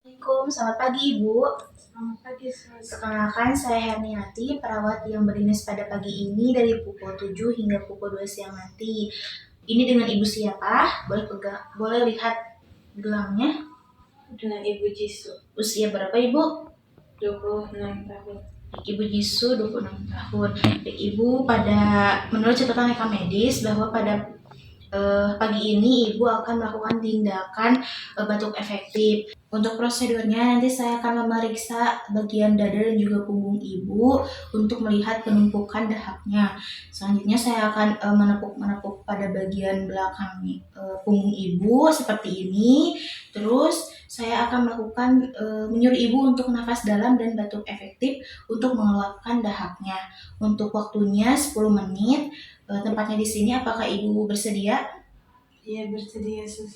Assalamualaikum, selamat pagi Ibu. Selamat pagi, Sus. Perkenalkan, saya Herniati, perawat yang berdinas pada pagi ini dari pukul 7 hingga pukul 2 siang nanti. Ini dengan Ibu siapa? Boleh lihat gelangnya. Dengan Ibu Jisu, Usia berapa Ibu? 26 tahun. Ibu Jisu 26 tahun. Ibu menurut catatan rekam medis bahwa pada pagi ini Ibu akan melakukan tindakan batuk efektif. Untuk prosedurnya nanti saya akan memeriksa bagian dada dan juga punggung Ibu untuk melihat penumpukan dahaknya. Selanjutnya saya akan menepuk pada bagian belakang punggung Ibu seperti ini. Terus saya akan menyuruh Ibu untuk nafas dalam dan batuk efektif untuk mengeluarkan dahaknya. Untuk waktunya 10 menit. Tempatnya di sini, apakah Ibu bersedia? Iya, bersedia, Sus.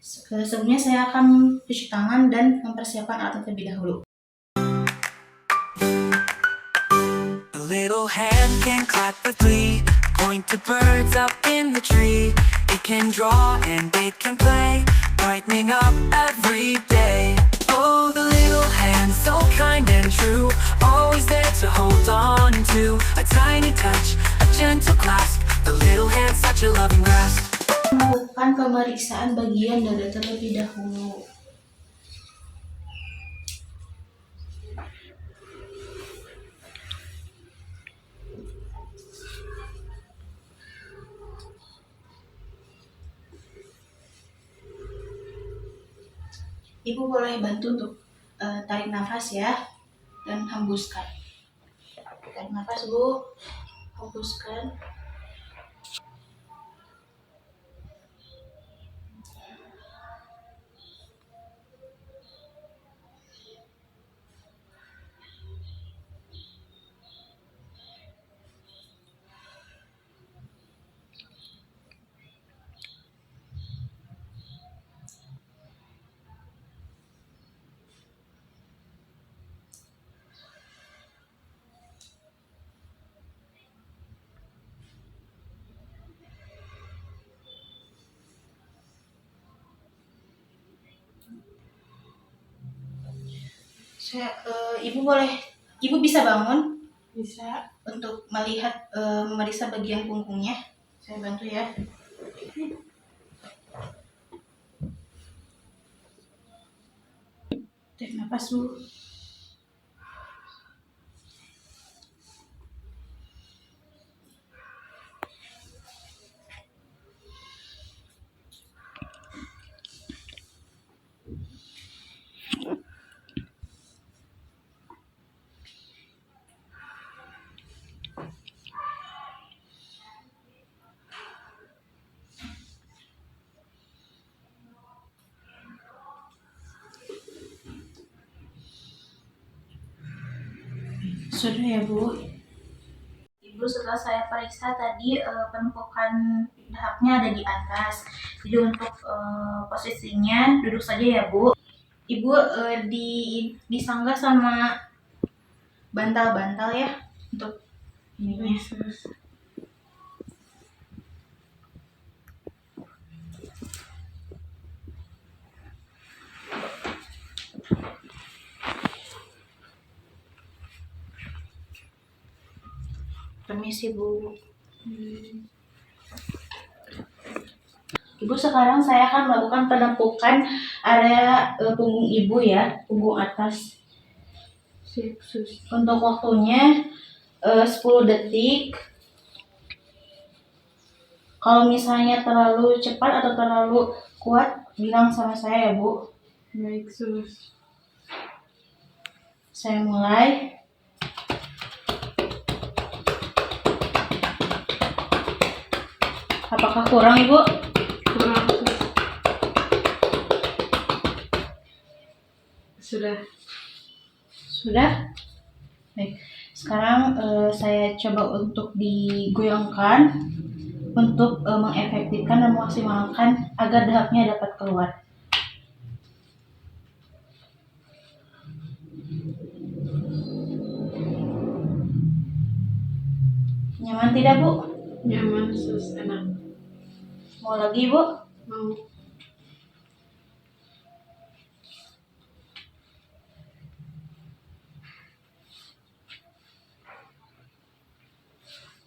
Sebelumnya saya akan cuci tangan dan mempersiapkan alat terlebih dahulu. A little hand can clap for three, point to birds up in the tree. It can draw and it can play, brightening up every day. Oh, the little hand, so kind and true, always there to hold on to. A tiny touch, a gentle clasp, the little hand, such a loving grasp. Melakukan pemeriksaan bagian dada terlebih dahulu. Ibu boleh bantu untuk tarik nafas ya, dan hembuskan. Tarik nafas Bu, hembuskan. Ibu bisa bangun? Bisa. Untuk melihat memeriksa bagian punggungnya. Saya bantu ya. Tarik nafas Bu. Sudah ya Bu. Ibu, setelah saya periksa tadi penumpukan dahaknya ada di atas. Jadi untuk posisinya duduk saja ya Bu. Ibu disanggah sama bantal-bantal ya untuk ininya. Sus. Permisi Bu. Ibu, sekarang saya akan melakukan penepukan area punggung Ibu ya, punggung atas. Siap, Sus. Untuk waktunya 10 detik. Kalau misalnya terlalu cepat atau terlalu kuat, bilang sama saya ya Bu. Baik, Sus. Saya mulai. Apakah kurang Ibu? Kurang, Sus. Sudah. Sudah? Baik. Sekarang saya coba untuk digoyangkan untuk mengefektifkan dan memaksimalkan agar dahaknya dapat keluar. Nyaman tidak Bu? Nyaman, Sus. Enak. Mau lagi Bu? Mau.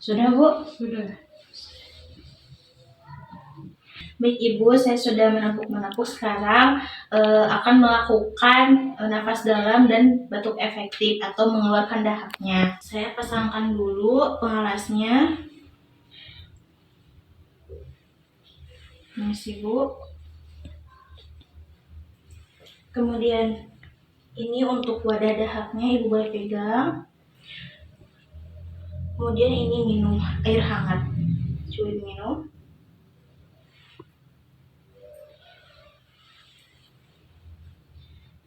Sudah, Bu? Sudah. Baik Ibu, saya sudah menepuk-menepuk. Sekarang akan melakukan nafas dalam dan batuk efektif atau mengeluarkan dahaknya. Saya pasangkan dulu pengalasnya. Ini sih Bu. Kemudian ini untuk wadah dahaknya, Ibu boleh pegang. Kemudian ini minum air hangat. Coba minum.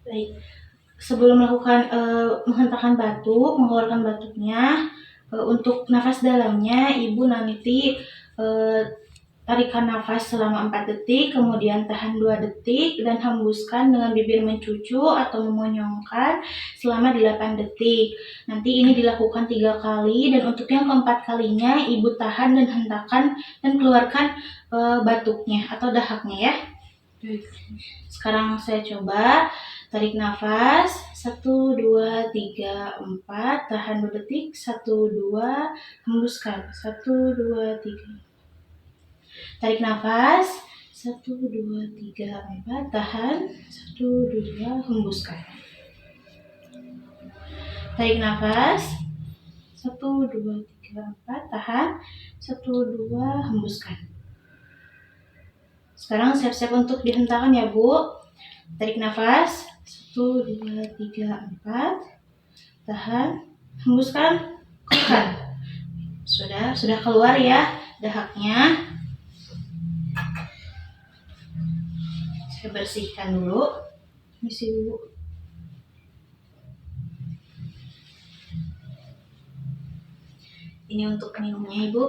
Baik, sebelum melakukan menghentakkan batuk, mengeluarkan batuknya, untuk nafas dalamnya, Ibu nanti tarikan nafas selama 4 detik, kemudian tahan 2 detik, dan hembuskan dengan bibir mencucu atau memonyongkan selama 8 detik. Nanti ini dilakukan 3 kali, dan untuk yang keempat kalinya, Ibu tahan dan hentakkan dan keluarkan batuknya atau dahaknya ya. Baik. Sekarang saya coba. Tarik nafas, 1, 2, 3, 4, tahan 2 detik, 1, 2, hembuskan, 1, 2, 3. Tarik nafas, 1, 2, 3, 4, tahan, 1, 2, hembuskan. Tarik nafas, 1, 2, 3, 4, tahan, 1, 2, hembuskan. Sekarang siap-siap untuk dihentakkan ya Bu. Tarik nafas, 1, 2, 3, 4, tahan, hembuskan, keluarkan. Sudah keluar ya dahaknya. Saya bersihkan dulu. Misi dulu. Ini untuk minumnya Ibu.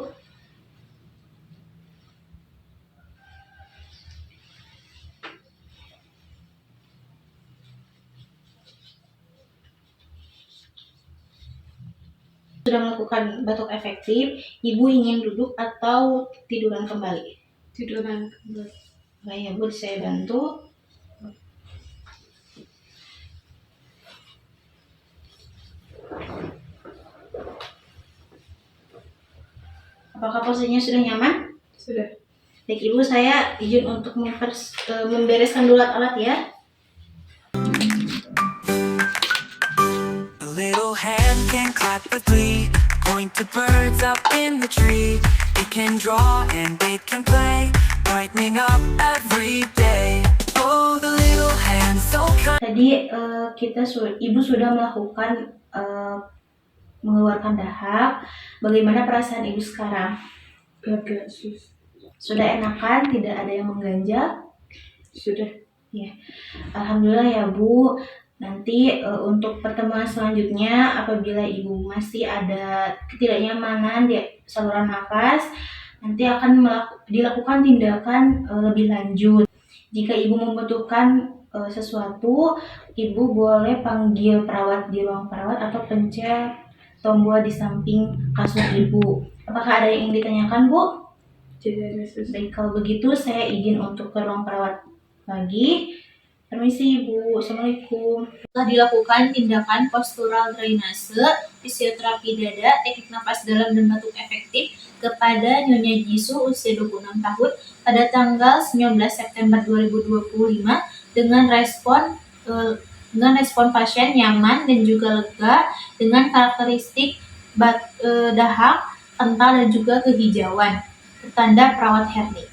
Sudah melakukan batuk efektif, Ibu ingin duduk atau tiduran kembali? Tiduran kembali. Baik ya Bu, saya bantu. Apakah posisinya sudah nyaman? Sudah. Baik Ibu, saya izin untuk membereskan dulu alat ya. A little hand can clap for 3, point to birds up in the tree. It can draw and it can play, brightening up every day. Oh, the little hand so kind. Tadi Ibu sudah melakukan mengeluarkan dahak. Bagaimana perasaan Ibu sekarang? Agak sus. Sudah enakan? Tidak ada yang mengganjal? Sudah. Ya, alhamdulillah ya Bu. Nanti untuk pertemuan selanjutnya, apabila Ibu masih ada ketidaknyamanan di saluran nafas, nanti akan dilakukan tindakan lebih lanjut. Jika Ibu membutuhkan sesuatu, Ibu boleh panggil perawat di ruang perawat atau pencet tombol di samping kasur Ibu. Apakah ada yang ingin ditanyakan Bu? Tidak ada sus. Baik, kalau begitu saya izin untuk ke ruang perawat lagi. Permisi Ibu, Assalamualaikum. Setelah dilakukan tindakan postural drainase, fisioterapi dada, teknik nafas dalam dan batuk efektif kepada Nyonya Jisoo usia 26 tahun pada tanggal 19 September 2025 dengan respon pasien nyaman dan juga lega dengan karakteristik dahak, kental dan juga kehijauan. Tanda perawat hernia.